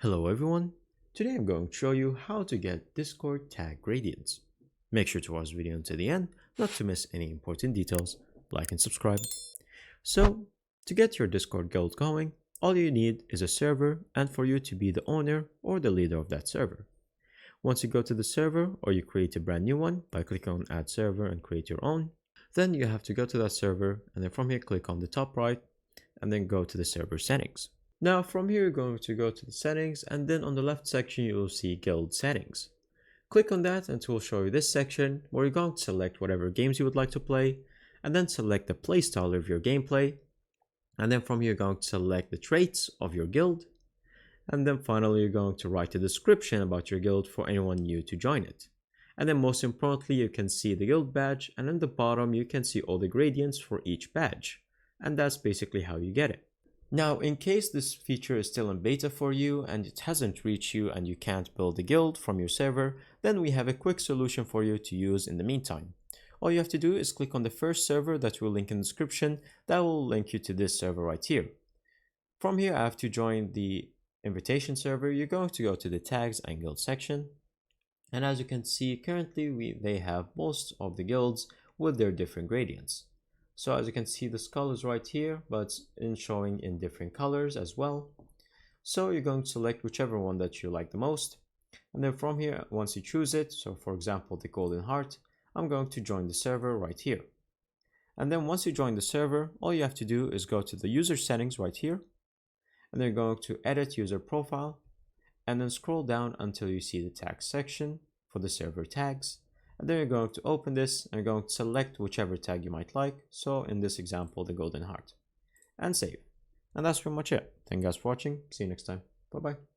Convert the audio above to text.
Hello everyone, today I'm going to show you how to get Discord tag gradients. Make sure to watch the video until the end, not to miss any important details, like and subscribe. So, to get your Discord guild going, all you need is a server and for you to be the owner or the leader of that server. Once you go to the server or you create a brand new one by clicking on add server and create your own, then you have to go to that server and then from here click on the top right and then go to the server settings. Now from here you're going to go to the settings and then on the left section you will see guild settings. Click on that and it will show you this section where you're going to select whatever games you would like to play and then select the playstyle of your gameplay, and then from here you're going to select the traits of your guild, and then finally you're going to write a description about your guild for anyone new to join it. And then most importantly you can see the guild badge, and in the bottom you can see all the gradients for each badge, and that's basically how you get it. Now, in case this feature is still in beta for you and it hasn't reached you and you can't build a guild from your server, then we have a quick solution for you to use in the meantime. All you have to do is click on the first server that will link in the description. That will link you to this server right here. From here, after you join the invitation server, you're going to go to the tags and guild section. And as you can see, currently they have most of the guilds with their different gradients. So as you can see, the skull is right here, but showing in different colors as well. So you're going to select whichever one that you like the most. And then from here, once you choose it, so for example, the golden heart, I'm going to join the server right here. And then once you join the server, all you have to do is go to the user settings right here. And then you're going to edit user profile. And then scroll down until you see the tags section for the server tags. And then you're going to open this and you're going to select whichever tag you might like. So in this example, the golden heart, and save. And that's pretty much it. Thank you guys for watching. See you next time. Bye bye.